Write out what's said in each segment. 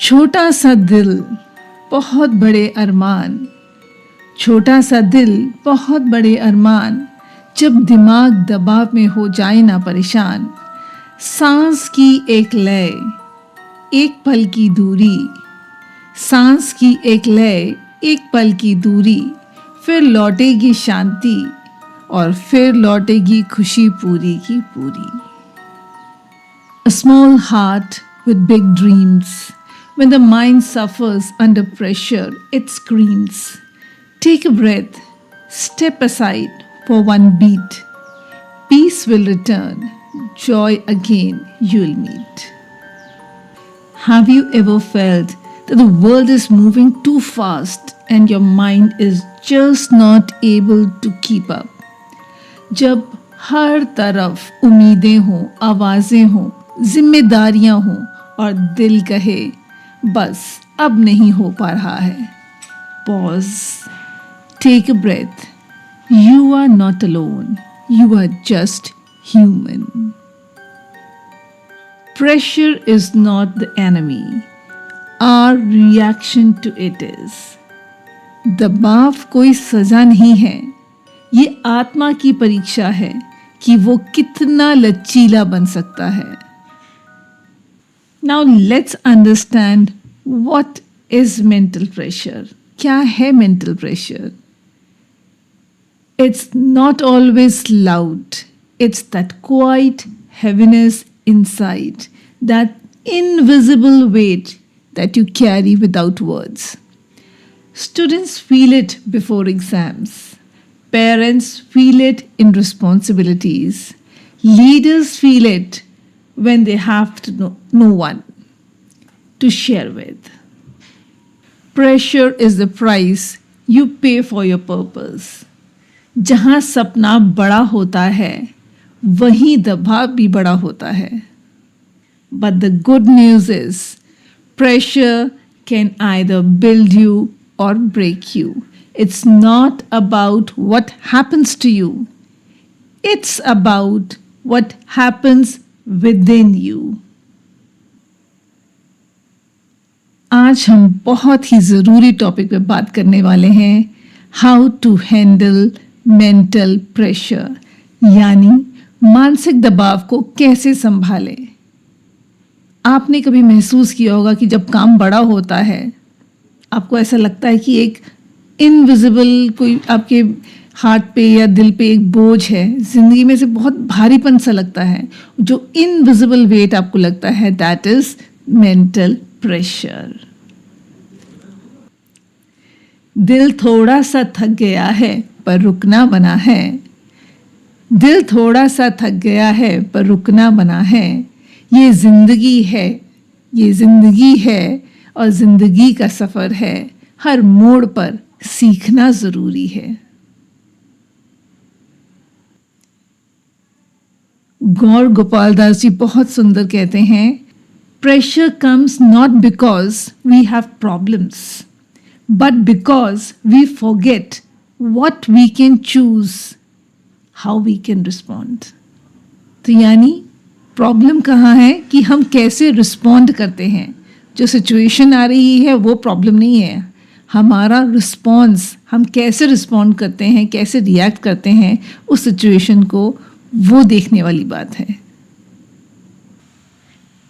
छोटा सा दिल बहुत बड़े अरमान, छोटा सा दिल बहुत बड़े अरमान, जब दिमाग दबाव में हो जाए ना परेशान। सांस की एक लय, एक पल की दूरी, सांस की एक लय, एक पल की दूरी, फिर लौटेगी शांति और फिर लौटेगी खुशी पूरी की पूरी। A small heart with big dreams. When the mind suffers under pressure, it screams. Take a breath, step aside for one beat. Peace will return, joy again you'll meet. Have you ever felt that the world is moving too fast and your mind is just not able to keep up? जब हर तरफ उम्मीदें हों, आवाज़ें हों, जिम्मेदारियां हों और दिल कहे बस अब नहीं हो पा रहा है। Pause, take a breath, you are not alone, you are just human. Pressure is not the enemy, our reaction to it is. दबाव कोई सजा नहीं है, ये आत्मा की परीक्षा है कि वो कितना लचीला बन सकता है। Now let's understand what is mental pressure. क्या है mental pressure? It's not always loud. It's that quiet heaviness inside, that invisible weight that you carry without words. Students feel it before exams. Parents feel it in responsibilities. Leaders feel it when they have no one to share with. Pressure is the price you pay for your purpose. जहाँ सपना बड़ा होता है वहीं दबाव भी बड़ा होता है. But the good news is pressure can either build you or break you. It's not about what happens to you. It's about what happens within you. आज हम बहुत ही ज़रूरी टॉपिक पे बात करने वाले हैं, how to handle mental pressure, यानी मानसिक दबाव को कैसे संभालें। आपने कभी महसूस किया होगा कि जब काम बड़ा होता है आपको ऐसा लगता है कि एक इनविजिबल कोई आपके हार्ट पे या दिल पे एक बोझ है, जिंदगी में से बहुत भारीपन सा लगता है, जो इनविजिबल वेट आपको लगता है, दैट इज मेंटल प्रेशर। दिल थोड़ा सा थक गया है पर रुकना बना है, दिल थोड़ा सा थक गया है पर रुकना बना है, ये जिंदगी है, ये जिंदगी है और जिंदगी का सफर है, हर मोड़ पर सीखना जरूरी है। गौर गोपाल दास जी बहुत सुंदर कहते हैं, pressure comes not because we have problems but because we forget what we can choose, how we can respond. तो यानी प्रॉब्लम कहाँ है कि हम कैसे रिस्पॉन्ड करते हैं। जो सिचुएशन आ रही है वो प्रॉब्लम नहीं है, हमारा रिस्पॉन्स, हम कैसे रिस्पॉन्ड करते हैं, कैसे रिएक्ट करते हैं उस सिचुएशन को, वो देखने वाली बात है।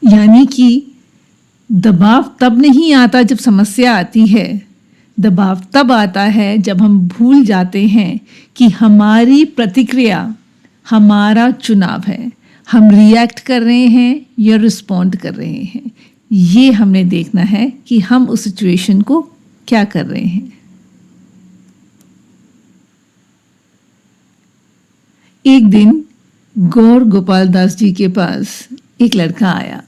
यानी कि दबाव तब नहीं आता जब समस्या आती है, दबाव तब आता है जब हम भूल जाते हैं कि हमारी प्रतिक्रिया हमारा चुनाव है, हम रिएक्ट कर रहे हैं या रिस्पॉन्ड कर रहे हैं। ये हमने देखना है कि हम उस सिचुएशन को क्या कर रहे हैं। एक दिन गौर गोपाल दास जी के पास एक लड़का आया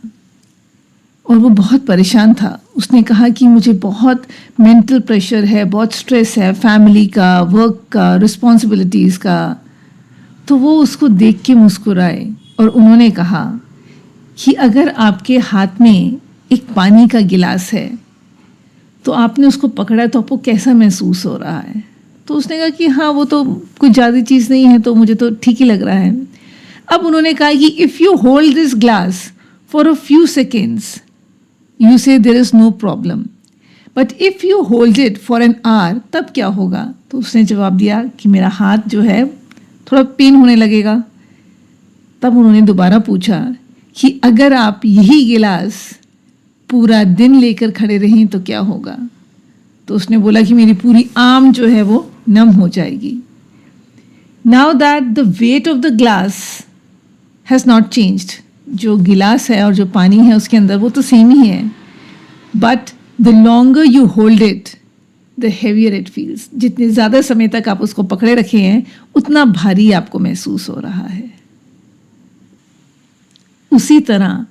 और वो बहुत परेशान था। उसने कहा कि मुझे बहुत मेंटल प्रेशर है, बहुत स्ट्रेस है, फैमिली का, वर्क का, रिस्पॉन्सिबिलिटीज़ का। तो वो उसको देख के मुस्कुराए और उन्होंने कहा कि अगर आपके हाथ में एक पानी का गिलास है तो आपने उसको पकड़ा तो आपको कैसा महसूस हो रहा है। तो उसने कहा कि हाँ, वो तो कुछ ज़्यादा चीज़ नहीं है, तो मुझे तो ठीक ही लग रहा है। अब उन्होंने कहा कि if you hold this glass for a few seconds you say there is no problem, but if you hold it for an hour तब क्या होगा? तो उसने जवाब दिया कि मेरा हाथ जो है थोड़ा पेन होने लगेगा। तब उन्होंने दोबारा पूछा कि अगर आप यही गिलास पूरा दिन लेकर खड़े रहें तो क्या होगा? तो उसने बोला कि मेरी पूरी आर्म जो है वो नम हो जाएगी। Now that the weight of the glass has not changed, जो गिलास है और जो पानी है उसके अंदर वो तो सेम ही है, but the longer you hold it the heavier it feels. जितने ज़्यादा समय तक आप उसको पकड़े रखे हैं उतना भारी आपको महसूस हो रहा है। उसी तरह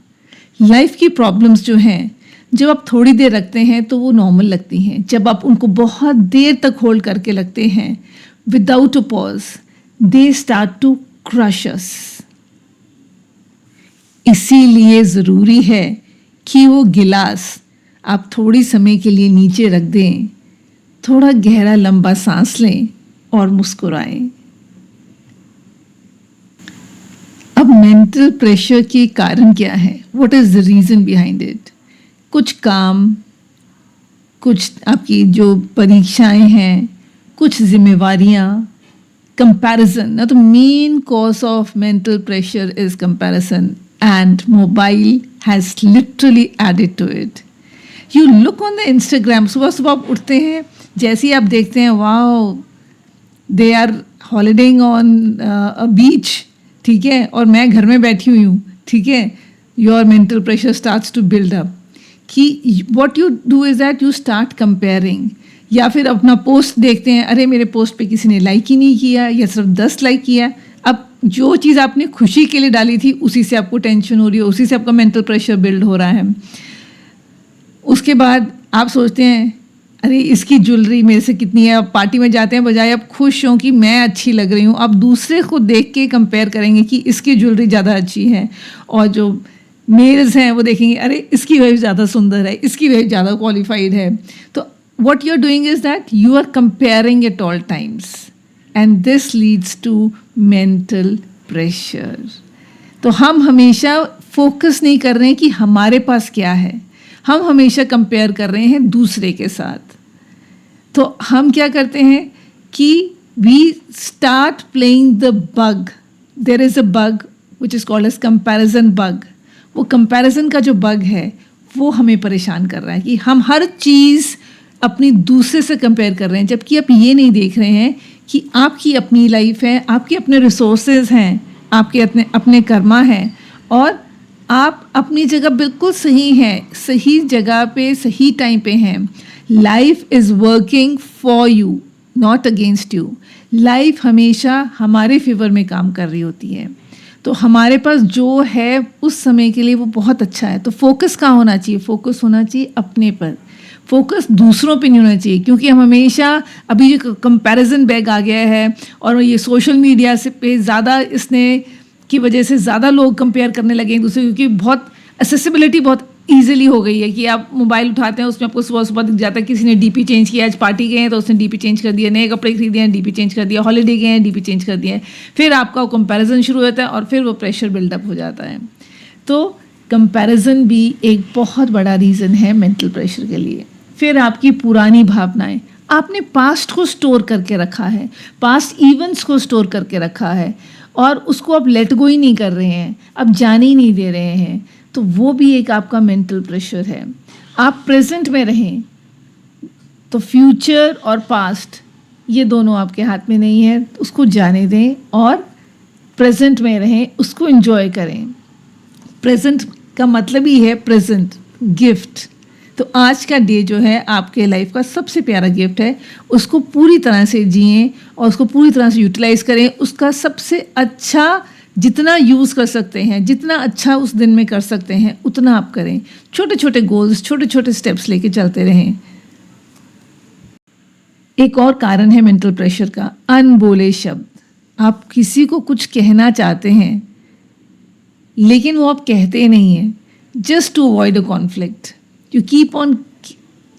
लाइफ की प्रॉब्लम्स जो हैं, जब आप थोड़ी देर रखते हैं तो वो नॉर्मल लगती हैं। जब आप उनको बहुत देर तक होल्ड करके लगते हैं without a pause, they start to crush us. इसीलिए ज़रूरी है कि वो गिलास आप थोड़ी समय के लिए नीचे रख दें, थोड़ा गहरा लंबा सांस लें और मुस्कुराएं। अब मेंटल प्रेशर के कारण क्या है? What is the reason behind it? कुछ काम, कुछ आपकी जो परीक्षाएं हैं, कुछ जिम्मेवारियां, कंपैरिजन। ना तो main cause of mental pressure is comparison and mobile has literally added to it. You look on the Instagram, सुबह सुबह आप उठते हैं, जैसे ही आप देखते हैं wow they are holidaying on a beach, ठीक है, और मैं घर में बैठी हुई हूँ, ठीक है, your mental pressure starts to build up कि what you do is that you start comparing. या फिर अपना पोस्ट देखते हैं, अरे मेरे पोस्ट पे किसी ने लाइक ही नहीं किया या सिर्फ 10 लाइक किया। अब जो चीज़ आपने खुशी के लिए डाली थी उसी से आपको टेंशन हो रही है, उसी से आपका मेंटल प्रेशर बिल्ड हो रहा है। उसके बाद आप सोचते हैं अरे इसकी ज्वेलरी मेरे से कितनी है। आप पार्टी में जाते हैं, बजाय आप खुश हों कि मैं अच्छी लग रही हूँ, आप दूसरे को देख के कंपेयर करेंगे कि इसकी ज्वेलरी ज़्यादा अच्छी है, और जो मेल्स हैं वो देखेंगे अरे इसकी वाइफ ज़्यादा सुंदर है, इसकी वाइफ ज़्यादा क्वालिफाइड है। तो what you're doing is that you are comparing at all times, and this leads to mental pressure. तो हम हमेशा फोकस नहीं कर रहे हैं कि हमारे पास क्या है, हम हमेशा कंपेयर कर रहे हैं दूसरे के साथ। तो हम क्या करते हैं कि we start playing the bug. There is a bug which is called as comparison bug. वो कंपैरिजन का जो बग है वो हमें परेशान कर रहा है कि हम हर चीज़ अपनी दूसरे से कंपेयर कर रहे हैं, जबकि आप ये नहीं देख रहे हैं कि आपकी अपनी लाइफ है, आपके अपने रिसोर्सेज हैं, आपके अपने कर्मा हैं, और आप अपनी जगह बिल्कुल सही हैं, सही जगह पे सही टाइम पे हैं। Life is working for you, not against you. Life हमेशा हमारे फेवर में काम कर रही होती है। तो हमारे पास जो है उस समय के लिए वो बहुत अच्छा है। तो फोकस कहाँ होना चाहिए? फोकस होना चाहिए अपने पर, फोकस दूसरों पे नहीं होना चाहिए। क्योंकि हम हमेशा, अभी जो कंपैरिजन बैग आ गया है और ये सोशल मीडिया से पे ज़्यादा इसने की वजह से ज़्यादा लोग कंपेयर करने लगे एक दूसरे, क्योंकि बहुत एक्सेसिबिलिटी बहुत ईजिली हो गई है कि आप मोबाइल उठाते हैं, उसमें आपको सुबह सुबह दिख जाता है किसी ने डीपी चेंज किया, आज पार्टी गए हैं तो उसने डीपी चेंज कर दिया, नए कपड़े खरीदे हैं डीपी चेंज कर दिया, हॉलीडे गए हैं डीपी चेंज कर दिया, फिर आपका कंपैरिजन शुरू होता है और फिर वो प्रेशर बिल्डअप हो जाता है। तो कंपैरिजन भी एक बहुत बड़ा रीज़न है मेंटल प्रेशर के लिए। फिर आपकी पुरानी भावनाएं, आपने पास्ट को स्टोर करके रखा है, पास्ट इवेंट्स को स्टोर करके रखा है और उसको आप लेट गो ही नहीं कर रहे हैं, अब जाने ही नहीं दे रहे हैं, तो वो भी एक आपका मेंटल प्रेशर है। आप प्रेजेंट में रहें तो फ्यूचर और पास्ट ये दोनों आपके हाथ में नहीं है, उसको जाने दें और प्रेजेंट में रहें, उसको एंजॉय करें। प्रेजेंट का मतलब ही है प्रेजेंट गिफ्ट। तो आज का डे जो है आपके लाइफ का सबसे प्यारा गिफ्ट है, उसको पूरी तरह से जिएं और उसको पूरी तरह से यूटिलाइज करें। उसका सबसे अच्छा जितना यूज़ कर सकते हैं, जितना अच्छा उस दिन में कर सकते हैं उतना आप करें। छोटे छोटे गोल्स, छोटे छोटे स्टेप्स लेके चलते रहें। एक और कारण है मेंटल प्रेशर का, अनबोले शब्द। आप किसी को कुछ कहना चाहते हैं लेकिन वो आप कहते नहीं हैं, just to avoid a conflict. You keep on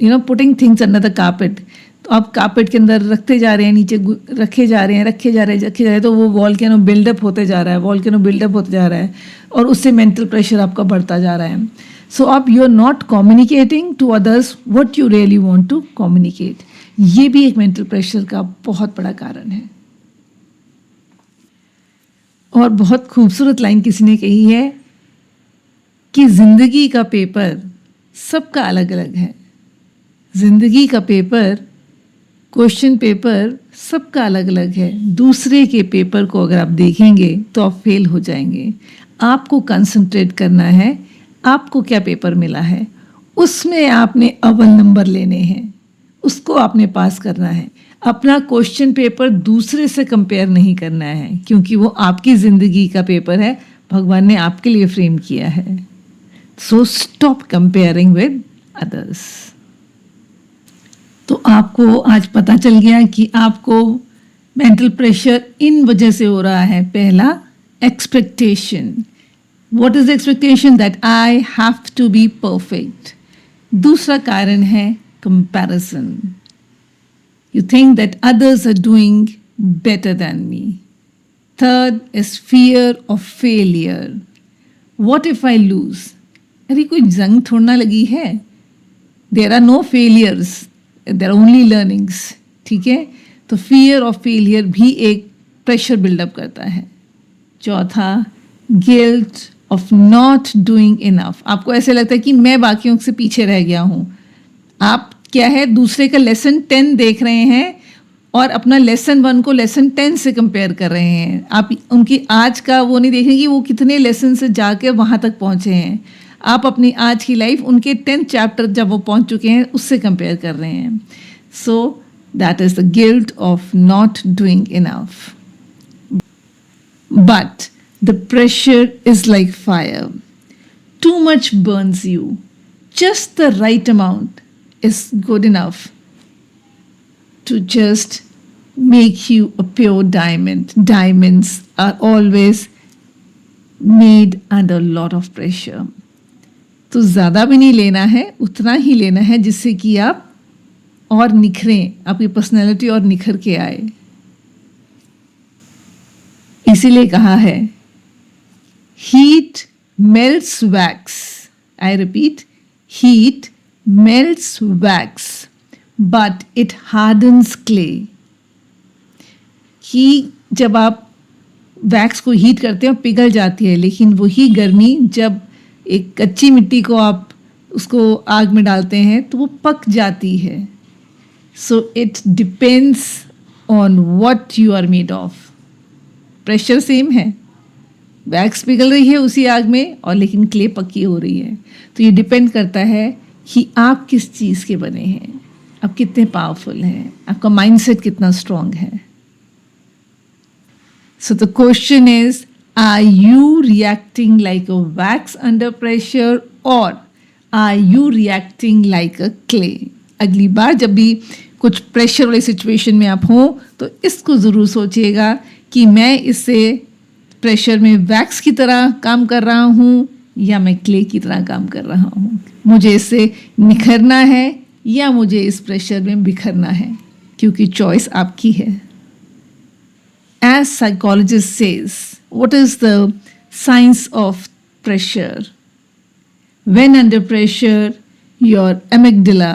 putting things under the carpet. तो आप कार्पेट के अंदर रखते जा रहे हैं, नीचे रखे जा रहे हैं, तो वो वॉल्केनो बिल्डअप होते जा रहा है और उससे मेंटल प्रेशर आपका बढ़ता जा रहा है। सो अब you are not communicating to others what you really want to communicate. ये भी एक मेंटल प्रेशर का बहुत बड़ा कारण है. और बहुत खूबसूरत लाइन किसी ने कही है कि जिंदगी का पेपर सबका अलग अलग है. जिंदगी का पेपर, क्वेश्चन पेपर सबका अलग अलग है. दूसरे के पेपर को अगर आप देखेंगे तो आप फेल हो जाएंगे. आपको कंसंट्रेट करना है, आपको क्या पेपर मिला है उसमें आपने अव्वल नंबर लेने हैं, उसको आपने पास करना है. अपना क्वेश्चन पेपर दूसरे से कंपेयर नहीं करना है, क्योंकि वो आपकी ज़िंदगी का पेपर है, भगवान ने आपके लिए फ्रेम किया है. So stop comparing with others. तो आपको आज पता चल गया कि आपको मेंटल प्रेशर इन वजह से हो रहा है. पहला, expectation. What is expectation? That I have to be perfect. दूसरा कारण है comparison. You think that others are doing better than me. Third is fear of failure. What if I lose? अरे कोई जंग थोड़ना लगी है. There are no failures. There are only learnings. ठीक है. तो fear of failure भी एक प्रेशर बिल्डअप करता है. चौथा, guilt of not doing enough. आपको ऐसे लगता है कि मैं बाकियों से पीछे रह गया हूँ. आप क्या है, दूसरे का लेसन 10 देख रहे हैं और अपना लेसन 1 को लेसन 10 से कंपेयर कर रहे हैं. आप उनकी आज का वो नहीं देख रहे कि वो कितने लेसन से जाकर वहाँ तक पहुँचे हैं. आप अपनी आज की लाइफ उनके 10th चैप्टर जब वो पहुँच चुके हैं उससे कंपेयर कर रहे हैं. So that is the guilt of not doing enough. But the pressure is like fire. Too much Burns you. Just the right amount is good enough to just make you a pure diamond. Diamonds are always made under a lot of pressure. तो ज़्यादा भी नहीं लेना है, उतना ही लेना है जिससे कि आप और निखरें, आपकी पर्सनैलिटी और निखर के आए. इसीलिए कहा है, heat melts wax. I repeat, heat melts wax but it hardens clay. कि जब आप वैक्स को हीट करते हैं पिघल जाती है, लेकिन वही गर्मी जब एक कच्ची मिट्टी को आप उसको आग में डालते हैं तो वो पक जाती है. So it depends on what you are made of. Pressure same है, वैक्स पिघल रही है उसी आग में और लेकिन क्ले पक्की हो रही है. तो ये डिपेंड करता है कि आप किस चीज़ के बने हैं, आप कितने पावरफुल हैं, आपका माइंडसेट कितना स्ट्रांग है. So the question is, are you reacting like a wax under pressure और are you reacting like a clay? अगली बार जब भी कुछ प्रेशर वाली सिचुएशन में आप हों तो इसको ज़रूर सोचिएगा कि मैं इससे प्रेशर में वैक्स की तरह काम कर रहा हूँ या मैं क्ले की तरह काम कर रहा हूँ. मुझे इससे निखरना है या मुझे इस प्रेशर में बिखरना है, क्योंकि चॉइस आपकी है. As psychologist says, what is the science of pressure? When under pressure, your amygdala,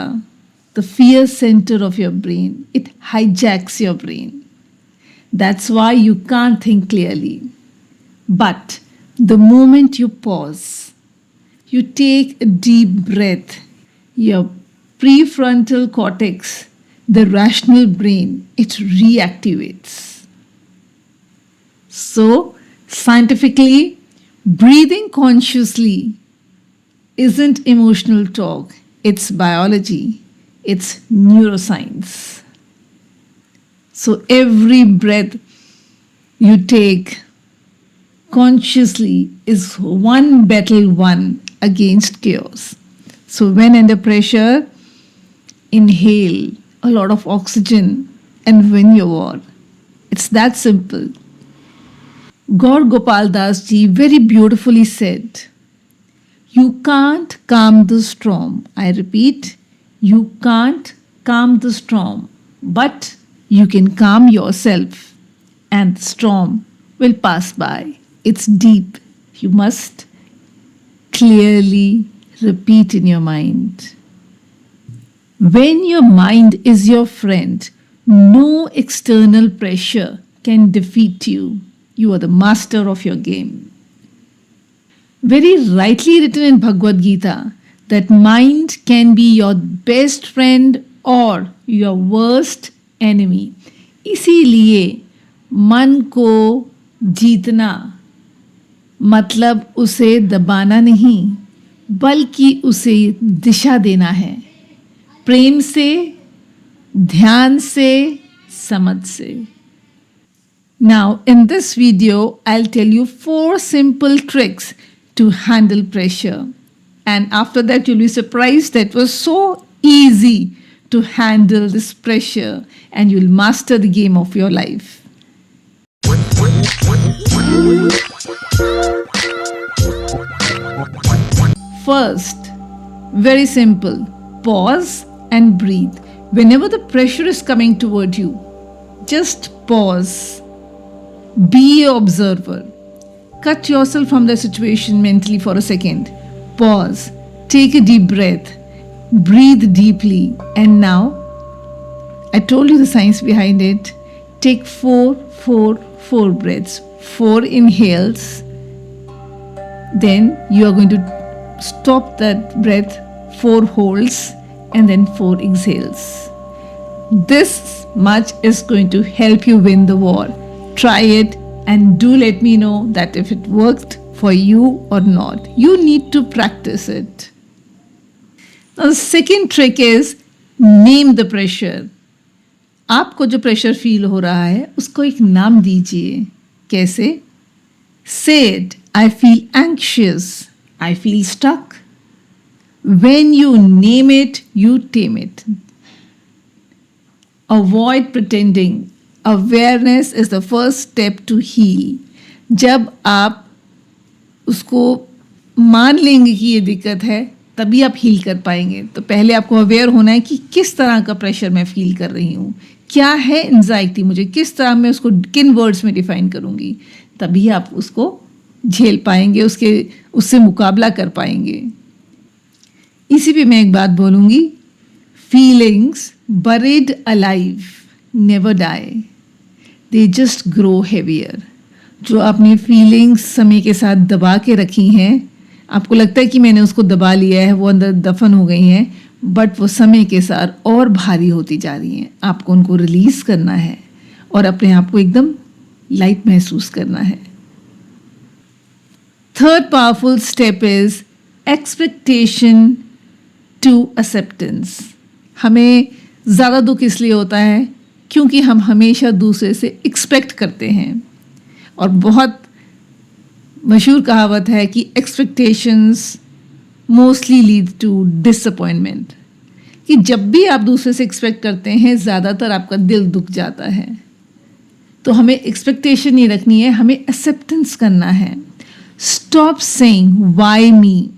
the fear center of your brain, it hijacks your brain. That's why you can't think clearly. But the moment you pause, you take a deep breath, your prefrontal cortex, the rational brain, it reactivates. So, scientifically, breathing consciously isn't emotional talk, it's biology, it's neuroscience. So, every breath you take consciously is one battle won against chaos. So when under pressure, inhale a lot of oxygen and win your war. It's that simple. Gaur Gopal Das ji very beautifully said, you can't calm the storm. I repeat, you can't calm the storm, but you can calm yourself and the storm will pass by. It's deep. You must clearly repeat in your mind. When your mind is your friend, no external pressure can defeat you. You are the master of your game. Very rightly written in Bhagavad Gita that mind can be your best friend or your worst enemy. इसीलिए मन को जीतना मतलब उसे दबाना नहीं, बल्कि उसे दिशा देना है, प्रेम से, ध्यान से, समझ से. Now, in this video, I'll tell you 4 simple tricks to handle pressure. And after that, you'll be surprised that it was so easy to handle this pressure and you'll master the game of your life. First, very simple, pause and breathe. Whenever the pressure is coming toward you, just pause. Be an observer. Cut yourself from the situation mentally for a second. Pause. Take a deep breath. Breathe deeply. And now, I told you the science behind it. Take 4 breaths. 4 inhales. Then you are going to stop that breath. 4 holds. And then 4 exhales. This much is going to help you win the war. Try it and do let me know that if it worked for you or not. You need to practice it. Now the second trick is name the pressure. आपको जो pressure feel हो रहा है उसको एक नाम दीजिए. कैसे? Say it. I feel anxious. I feel stuck. When you name it, you tame it. Avoid pretending. Awareness is the first step to heal. जब आप उसको मान लेंगे कि ये दिक्कत है तभी आप हील कर पाएंगे. तो पहले आपको अवेयर होना है कि किस तरह का प्रेशर मैं फील कर रही हूँ, क्या है एंजाइटी मुझे, किस तरह मैं उसको किन वर्ड्स में डिफाइन करूँगी, तभी आप उसको झेल पाएंगे, उससे मुकाबला कर पाएंगे. इसी पे मैं एक बात बोलूँगी, feelings buried alive never die. They just grow heavier. जो आपने फीलिंग्स समय के साथ दबा के रखी हैं, आपको लगता है कि मैंने उसको दबा लिया है, वो अंदर दफन हो गई हैं, बट वो समय के साथ और भारी होती जा रही हैं. आपको उनको रिलीज़ करना है और अपने आप को एकदम लाइट महसूस करना है. Third powerful step is expectation to acceptance. हमें ज़्यादा दुख इसलिए होता है क्योंकि हम हमेशा दूसरे से एक्सपेक्ट करते हैं. और बहुत मशहूर कहावत है कि expectations mostly lead to disappointment. कि जब भी आप दूसरे से एक्सपेक्ट करते हैं ज़्यादातर आपका दिल दुख जाता है. तो हमें एक्सपेक्टेशन नहीं रखनी है, हमें एक्सेप्टेंस करना है. स्टॉप सेइंग व्हाई मी.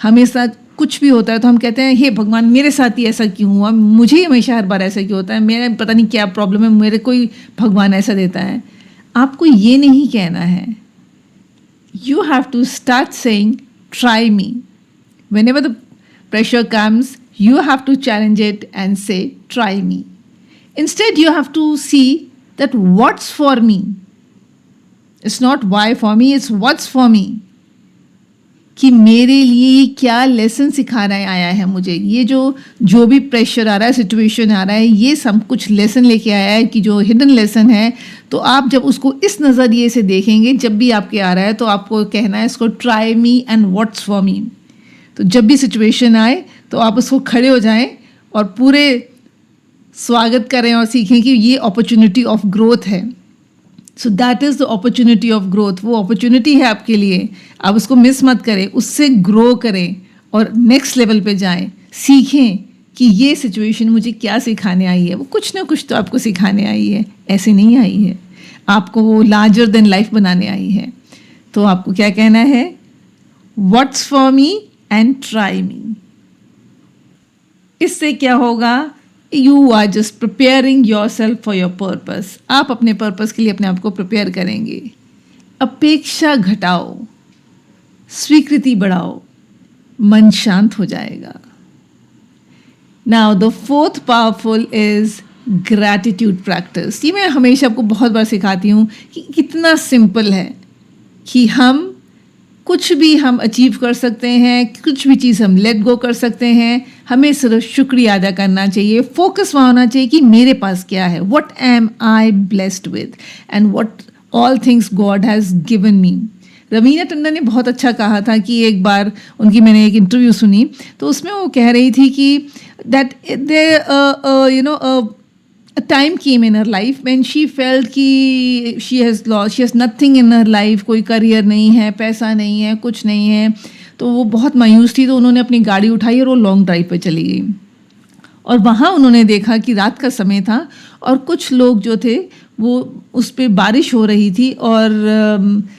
हमेशा कुछ भी होता है तो हम कहते हैं हे भगवान मेरे साथ ही ऐसा क्यों हुआ, मुझे हमेशा हर बार ऐसा क्यों होता है, मेरा पता नहीं क्या प्रॉब्लम है, मेरे कोई भगवान ऐसा देता है. आपको ये नहीं कहना है. You have to start saying try me. Whenever the pressure comes you have to challenge it and say try me. Instead you have to see that what's for me. It's not why for me, it's what's for me. कि मेरे लिए ये क्या lesson सिखाना आया है मुझे. ये जो भी प्रेशर आ रहा है, सिचुएशन आ रहा है, ये सब कुछ लेसन लेके आया है कि जो हिडन लेसन है. तो आप जब उसको इस नज़रिए से देखेंगे, जब भी आपके आ रहा है तो आपको कहना है इसको try me and what's for मी. तो जब भी सिचुएशन आए तो आप उसको खड़े हो जाएं और पूरे स्वागत करें और सीखें कि ये अपॉर्चुनिटी ऑफ ग्रोथ है. So that is the opportunity of growth. वो अपॉर्चुनिटी है आपके लिए, आप उसको मिस मत करें, उससे ग्रो करें और नेक्स्ट लेवल पे जाएं. सीखें कि ये सिचुएशन मुझे क्या सिखाने आई है. वो कुछ ना कुछ तो आपको सिखाने आई है, ऐसे नहीं आई है. आपको वो लार्जर देन लाइफ बनाने आई है. तो आपको क्या कहना है, what's for me and try me. इससे क्या होगा, you are just preparing yourself for your purpose. आप अपने पर्पस के लिए अपने आप को प्रिपेयर करेंगे. अपेक्षा घटाओ, स्वीकृति बढ़ाओ. मन शांत हो जाएगा। Now the fourth powerful is gratitude practice. ये मैं हमेशा आपको बहुत बार सिखाती हूँ कि कितना सिंपल है कि हम कुछ भी हम अचीव कर सकते हैं, कुछ भी चीज़ हम लेट गो कर सकते हैं। हमें सिर्फ शुक्रिया अदा करना चाहिए, फोकस वहाँ होना चाहिए कि मेरे पास क्या है, what am I blessed with and what all things God has given me. Raveena Tandon ने बहुत अच्छा कहा था कि एक बार उनकी मैंने एक इंटरव्यू सुनी, तो उसमें वो कह रही थी कि that a time came in her life when she felt कि she has nothing in her life, कोई करियर नहीं है, पैसा नहीं है, कुछ नहीं है। तो वो बहुत मायूस थी, तो उन्होंने अपनी गाड़ी उठाई और वो लॉन्ग ड्राइव पे चली गई। और वहाँ उन्होंने देखा कि रात का समय था और कुछ लोग जो थे वो उस पर बारिश हो रही थी और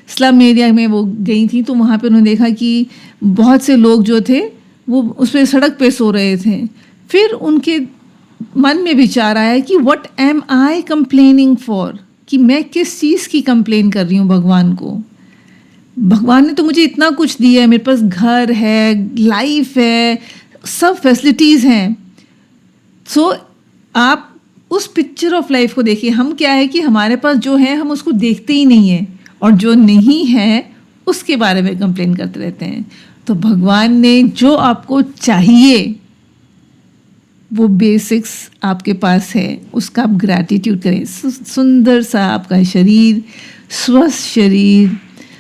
स्लम एरिया में वो गई थी, तो वहाँ पे उन्होंने देखा कि बहुत से लोग जो थे वो उस पर सड़क पे सो रहे थे। फिर उनके मन में विचार आया कि what am I complaining for, कि मैं किस चीज़ की कंप्लेन कर रही हूँ भगवान को। भगवान ने तो मुझे इतना कुछ दिया है, मेरे पास घर है, लाइफ है, सब फैसिलिटीज़ हैं। सो आप उस पिक्चर ऑफ लाइफ को देखिए। हम क्या है कि हमारे पास जो है हम उसको देखते ही नहीं हैं और जो नहीं है उसके बारे में कंप्लेन करते रहते हैं। तो भगवान ने जो आपको चाहिए वो बेसिक्स आपके पास है, उसका आप ग्रैटिट्यूड करें। सुंदर सा आपका शरीर, स्वस्थ शरीर,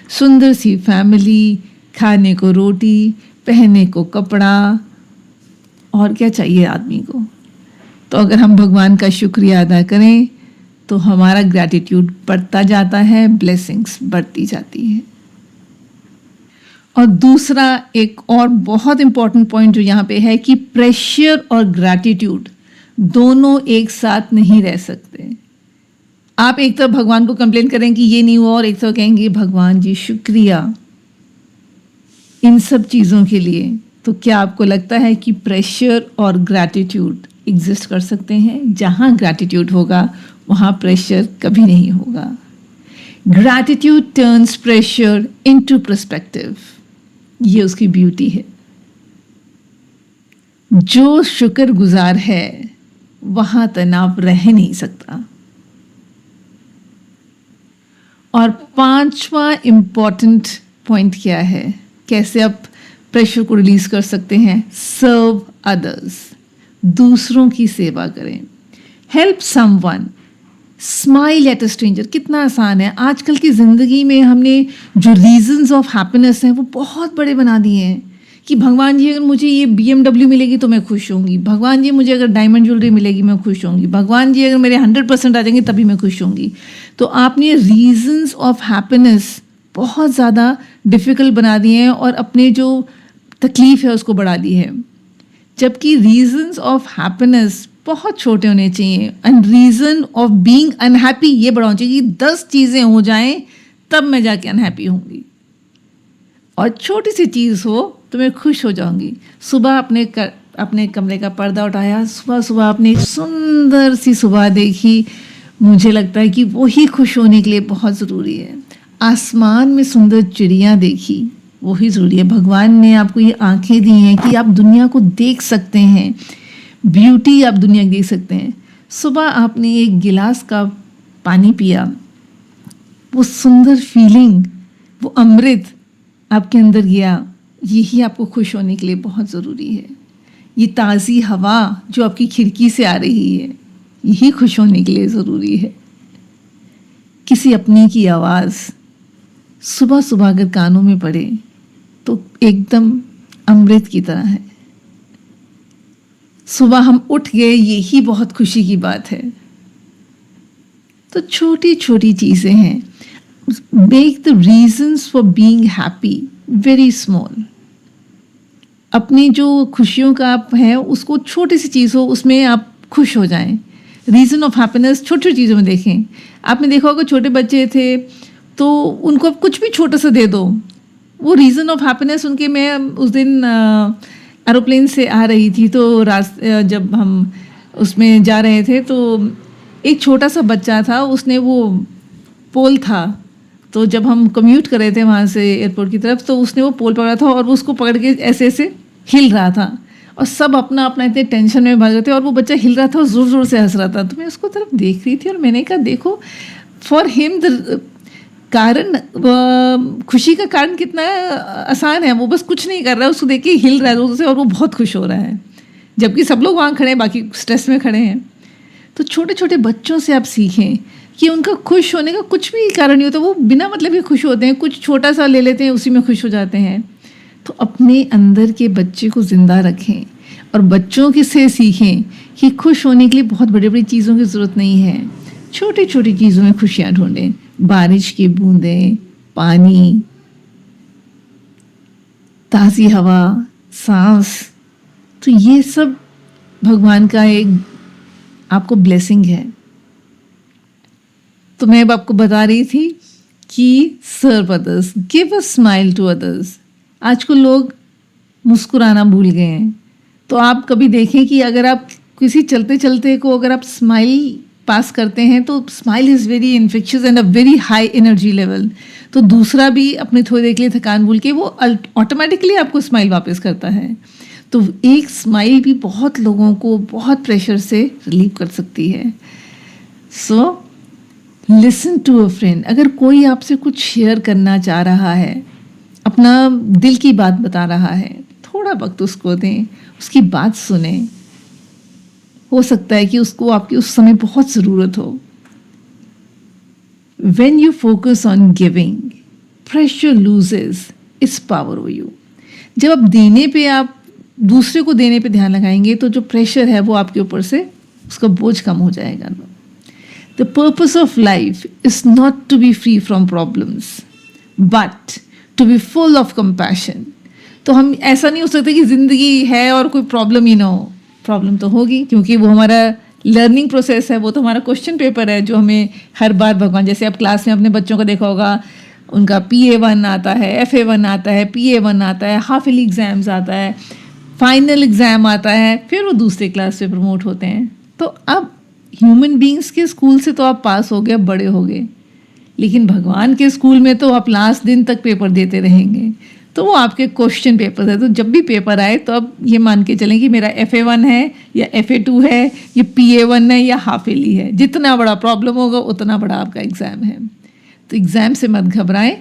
सुंदर सी फैमिली, खाने को रोटी, पहनने को कपड़ा, और क्या चाहिए आदमी को। तो अगर हम भगवान का शुक्रिया अदा करें तो हमारा ग्रैटिट्यूड बढ़ता जाता है, ब्लेसिंग्स बढ़ती जाती है। और दूसरा एक और बहुत इम्पॉर्टेंट पॉइंट जो यहाँ पे है कि प्रेशर और ग्रैटिट्यूड दोनों एक साथ नहीं रह सकते। आप एक तरफ भगवान को कंप्लेन करें कि ये नहीं हुआ और एक तरफ कहेंगे भगवान जी शुक्रिया इन सब चीज़ों के लिए। तो क्या आपको लगता है कि प्रेशर और ग्रैटिट्यूड एग्जिस्ट कर सकते हैं? जहाँ ग्रैटिट्यूड होगा वहाँ प्रेशर कभी नहीं होगा। Gratitude turns pressure into perspective, ये उसकी ब्यूटी है। जो शुक्रगुजार है वहाँ तनाव रह नहीं सकता। और पांचवा इम्पॉर्टेंट पॉइंट क्या है, कैसे आप प्रेशर को रिलीज कर सकते हैं? सर्व अदर्स, दूसरों की सेवा करें। Help someone, smile at a stranger. कितना आसान है। आजकल की ज़िंदगी में हमने जो रीजंस ऑफ हैप्पीनेस हैं वो बहुत बड़े बना दिए हैं कि भगवान जी अगर मुझे ये BMW मिलेगी तो मैं खुश होंगी, भगवान जी मुझे अगर डायमंड ज्वेलरी मिलेगी मैं खुश होंगी, भगवान जी अगर मेरे 100% आ जाएंगे तभी मैं खुश होंगी। तो आपने रीजंस ऑफ हैप्पीनेस बहुत ज़्यादा डिफ़िकल्ट बना दिए हैं और अपने जो तकलीफ़ है उसको बढ़ा दी है। जबकि रीजंस ऑफ हैप्पीनेस बहुत छोटे होने चाहिए and reason of being unhappy ये बड़ा होना चाहिए कि 10 चीज़ें हो जाएं तब मैं जाके अनहैप्पी होंगी, और छोटी सी चीज़ हो तो मैं खुश हो जाऊंगी। सुबह अपने कमरे का पर्दा उठाया, सुबह सुबह आपने एक सुंदर सी सुबह देखी, मुझे लगता है कि वो ही खुश होने के लिए बहुत ज़रूरी है। आसमान में सुंदर चिड़ियाँ देखी, वो ही ज़रूरी है। भगवान ने आपको ये आंखें दी हैं कि आप दुनिया को देख सकते हैं, ब्यूटी आप दुनिया की देख सकते हैं। सुबह आपने एक गिलास का पानी पिया, वो सुंदर फीलिंग, वो अमृत आपके अंदर गया, यही आपको खुश होने के लिए बहुत ज़रूरी है। ये ताज़ी हवा जो आपकी खिड़की से आ रही है, यही खुश होने के लिए ज़रूरी है। किसी अपने की आवाज़ सुबह सुबह अगर कानों में पड़े तो एकदम अमृत की तरह है। सुबह हम उठ गए, यही बहुत खुशी की बात है। तो छोटी छोटी चीज़ें हैं। Make the reasons for being happy very small. अपनी जो खुशियों का आप है उसको छोटी सी चीज़ हो उसमें आप खुश हो जाएं। रीज़न ऑफ हैप्पीनेस छोटी छोटी चीज़ों में देखें। आपने देखा होगा छोटे बच्चे थे तो उनको आप कुछ भी छोटा सा दे दो, वो रीज़न ऑफ हैप्पीनेस उनके। मैं उस दिन एरोप्लेन से आ रही थी तो जब हम उसमें जा रहे थे तो एक छोटा सा बच्चा था, उसने वो पोल था तो जब हम कम्यूट कर रहे थे वहाँ से एयरपोर्ट की तरफ, तो उसने वो पोल पकड़ा था और वो उसको पकड़ के ऐसे ऐसे हिल रहा था और सब अपना अपना इतने टेंशन में भाग रहे थे और वो बच्चा हिल रहा था और ज़ोर ज़ोर से हंस रहा था। तो मैं उसको तरफ देख रही थी और मैंने कहा देखो, फॉर हिम द कारण, खुशी का कारण कितना आसान है, वो बस कुछ नहीं कर रहा है, उसको देख के हिल रहा है जोर से और वो बहुत खुश हो रहा है, जबकि सब लोग वहाँ खड़े हैं, बाकी स्ट्रेस में खड़े हैं। तो छोटे छोटे बच्चों से आप सीखें कि उनका खुश होने का कुछ भी कारण नहीं होता, वो बिना मतलब के खुश होते हैं, कुछ छोटा सा ले लेते हैं उसी में खुश हो जाते हैं। तो अपने अंदर के बच्चे को ज़िंदा रखें और बच्चों की से सीखें कि खुश होने के लिए बहुत बड़ी बड़ी चीज़ों की ज़रूरत नहीं है, छोटी छोटी चीज़ों में खुशियाँ ढूंढें। बारिश की बूंदें, पानी, ताज़ी हवा, सांस, तो ये सब भगवान का एक आपको ब्लेसिंग है। तो मैं अब आपको बता रही थी कि serve others, give a smile to others. आजकल लोग मुस्कुराना भूल गए हैं। तो आप कभी देखें कि अगर आप किसी चलते चलते को अगर आप स्माइल पास करते हैं तो smile is very infectious and a very high energy level. तो दूसरा भी अपनी थोड़ी देर के लिए थकान भूल के वो ऑटोमेटिकली आपको स्माइल वापस करता है। तो एक स्माइल भी बहुत लोगों को बहुत प्रेशर से रिलीव कर सकती है। So listen to a friend. अगर कोई आपसे कुछ शेयर करना चाह रहा है, अपना दिल की बात बता रहा है, थोड़ा वक्त उसको दें, उसकी बात सुने। हो सकता है कि उसको आपकी उस समय बहुत ज़रूरत हो। When you focus on giving, pressure loses its power over you. जब आप देने पे, आप दूसरे को देने पे ध्यान लगाएंगे तो जो प्रेशर है वो आपके ऊपर से, उसका बोझ कम हो जाएगा। The purpose of life is not to be free from problems, but to be full of compassion. तो हम ऐसा नहीं हो सकता कि ज़िंदगी है और कोई प्रॉब्लम ही ना हो। प्रॉब्लम तो होगी, क्योंकि वो हमारा लर्निंग प्रोसेस है, वो तो हमारा क्वेश्चन पेपर है जो हमें हर बार भगवान, जैसे आप क्लास में अपने बच्चों को देखा होगा, उनका PA1 आता है, FA1 आता है, PA1 आता है, हाफ ईयरली एग्ज़ाम्स आता है, फाइनल एग्ज़ाम आता है, फिर वो दूसरे क्लास से प्रमोट होते हैं। तो अब ह्यूमन बींग्स के स्कूल से तो आप पास हो गए, बड़े हो गए, लेकिन भगवान के स्कूल में तो आप लास्ट दिन तक पेपर देते रहेंगे। तो वो आपके क्वेश्चन पेपर है। तो जब भी पेपर आए तो अब ये मान के चलें कि मेरा FA1 है या FA2 है, ये PA1 है या हाफ ईयरली है। जितना बड़ा प्रॉब्लम होगा उतना बड़ा आपका एग्ज़ाम है। तो एग्ज़ाम से मत घबराएं,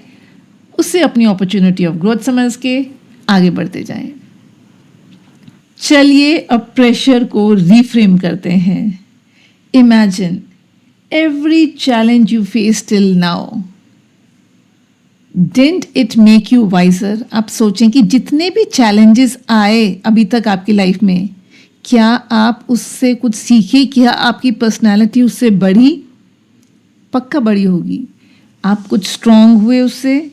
उससे अपनी अपॉर्चुनिटी ऑफ ग्रोथ समझ के आगे बढ़ते जाएं। चलिए अब प्रेशर को रीफ्रेम करते हैं। Imagine every challenge you face till now, didn't it make you wiser. आप सोचें कि जितने भी चैलेंजेस आए अभी तक आपकी लाइफ में, क्या आप उससे कुछ सीखे? क्या आपकी पर्सनालिटी उससे बढ़ी? पक्का बढ़ी होगी। आप कुछ स्ट्रांग हुए उससे,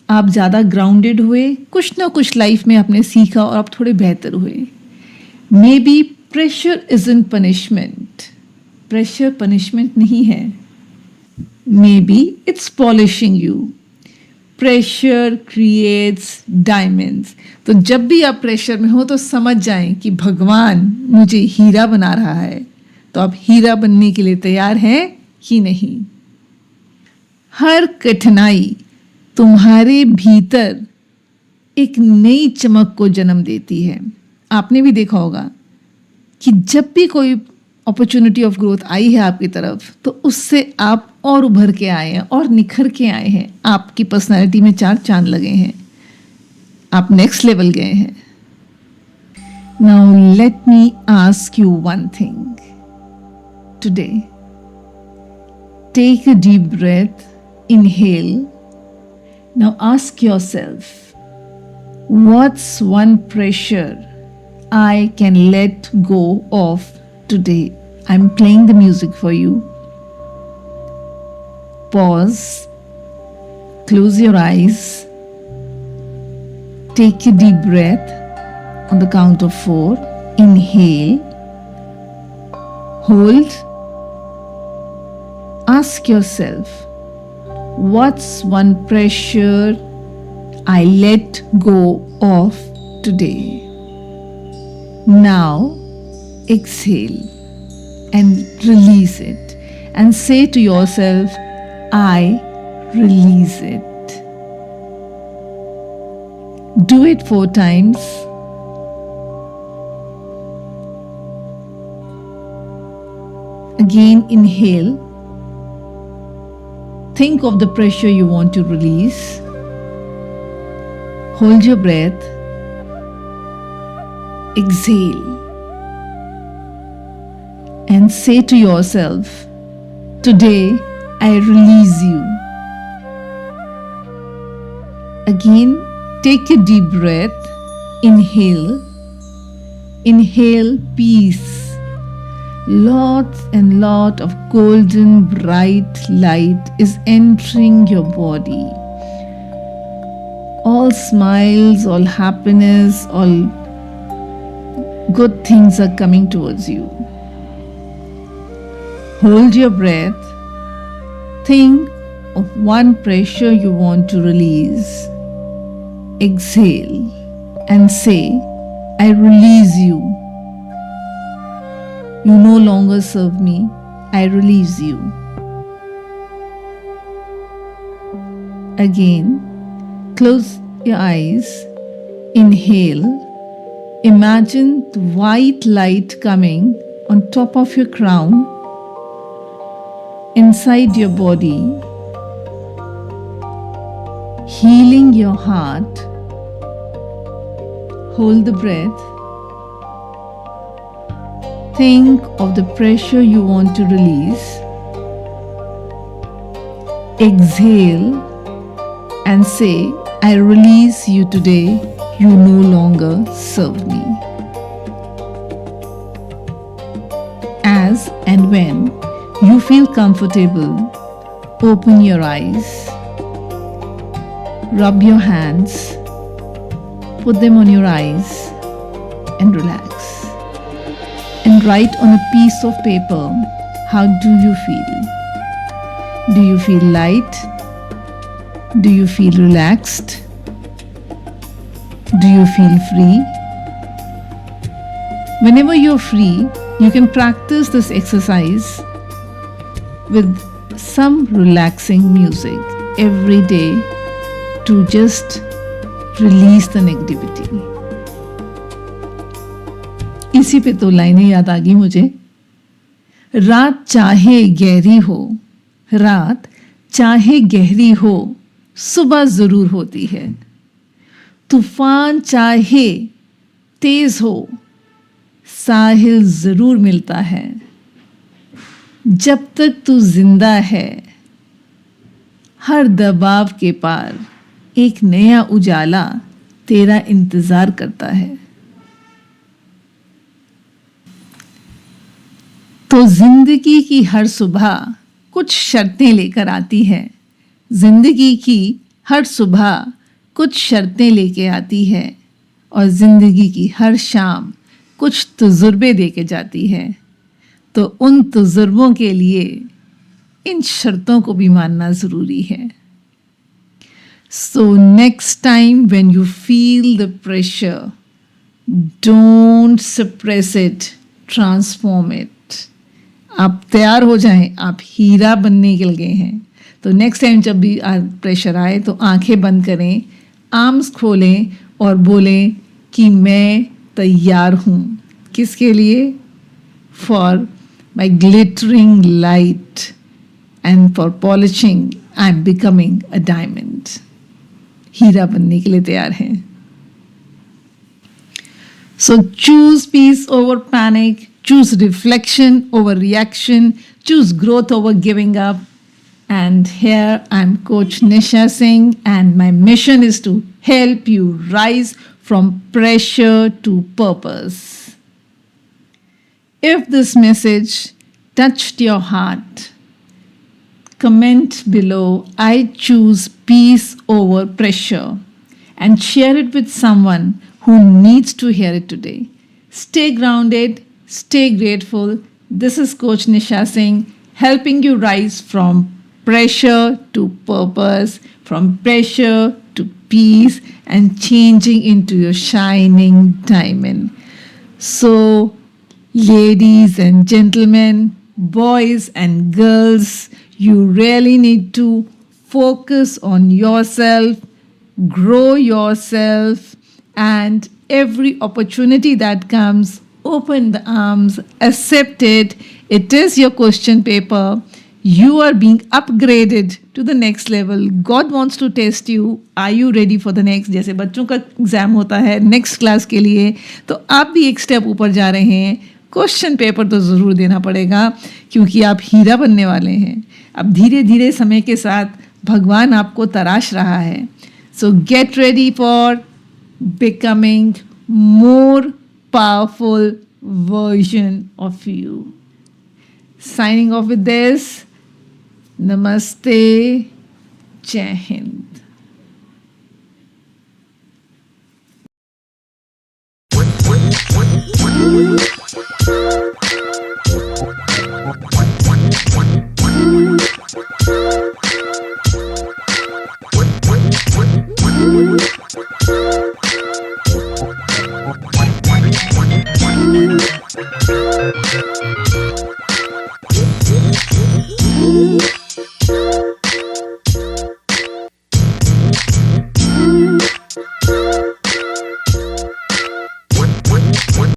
आप ज़्यादा ग्राउंडेड हुए, कुछ ना कुछ लाइफ में आपने सीखा और आप थोड़े बेहतर हुए। May be pressure isn't punishment, pressure punishment नहीं है। May be it's polishing you. Pressure creates diamonds. तो जब भी आप प्रेशर में हो तो समझ जाएं कि भगवान मुझे हीरा बना रहा है। तो आप हीरा बनने के लिए तैयार हैं कि नहीं? हर कठिनाई तुम्हारे भीतर एक नई चमक को जन्म देती है। आपने भी देखा होगा कि जब भी कोई अपॉर्चुनिटी ऑफ ग्रोथ आई है आपकी तरफ, तो उससे आप और उभर के आए हैं और निखर के आए हैं। आपकी पर्सनालिटी में 4 चांद लगे हैं, आप नेक्स्ट लेवल गए हैं। Now let me ask you one thing today. Take a deep breath, inhale. Now ask yourself, what's one pressure I can let go of today? I'm playing the music for you. Pause, close your eyes, take a deep breath on the count of 4. Inhale, hold. Ask yourself, what's one pressure I let go of today? Now exhale and release it and say to yourself, I release it. Do it 4 times. Again, inhale. Think of the pressure you want to release. Hold your breath. Exhale. And say to yourself, today I release you. Again, take a deep breath. Inhale. Inhale peace. Lots and lot of golden bright light is entering your body. All smiles, all happiness, all good things are coming towards you. Hold your breath. Think of one pressure you want to release. Exhale and say, I release you. You no longer serve me. I release you. Again, close your eyes. Inhale. Imagine the white light coming on top of your crown, inside your body, healing your heart. Hold the breath. Think of the pressure you want to release. Exhale and say, I release you today. You no longer serve me. As and when you feel comfortable, open your eyes. Rub your hands. Put them on your eyes and relax. And write on a piece of paper, how do you feel? Do you feel light? Do you feel relaxed? Do you feel free? Whenever you're free, you can practice this exercise with some relaxing music every day to just release the negativity. इसी पे तो लाइनें याद आ गई मुझे। रात चाहे गहरी हो, रात चाहे गहरी हो, सुबह जरूर होती है। तूफान चाहे तेज हो, साहिल जरूर मिलता है। जब तक तू जिंदा है, हर दबाव के पार एक नया उजाला तेरा इंतजार करता है। तो जिंदगी की हर सुबह कुछ शर्तें लेकर आती है। जिंदगी की हर सुबह कुछ शर्तें लेके आती है और जिंदगी की हर शाम कुछ तजुर्बे दे के जाती है। तो उन तजुर्बों के लिए इन शर्तों को भी मानना ज़रूरी है। So next time when you feel the pressure, don't suppress it, transform it. आप तैयार हो जाएं, आप हीरा बनने के लगे हैं। तो नेक्स्ट टाइम जब भी प्रेशर आए तो आंखें बंद करें, आर्म्स खोलें और बोलें कि मैं तैयार हूँ। किसके लिए? For my glittering light and for polishing I am becoming a diamond. हीरा बनने के लिए तैयार हैं। So choose peace over panic, choose reflection over reaction, choose growth over giving up. And here I'm Coach Nisha Singh, and my mission is to help you rise from pressure to purpose. If this message touched your heart, comment below, I choose peace over pressure, and share it with someone who needs to hear it today. Stay grounded, stay grateful. This is Coach Nisha Singh, helping you rise from pressure to purpose, from pressure to peace, and changing into your shining diamond. So, ladies and gentlemen, boys and girls, you really need to focus on yourself, grow yourself, and every opportunity that comes, open the arms, accept it. It is your question paper. You are being upgraded to the next level. God wants to test you. Are you ready for the next? जैसे बच्चों का exam होता है next class के लिए, तो आप भी एक स्टेप ऊपर जा रहे हैं. क्वेश्चन पेपर तो ज़रूर देना पड़ेगा क्योंकि आप हीरा बनने वाले हैं. अब धीरे धीरे समय के साथ भगवान आपको तराश रहा है. सो get ready for becoming more powerful version of you. Signing off with this. Namaste. Jai Hind.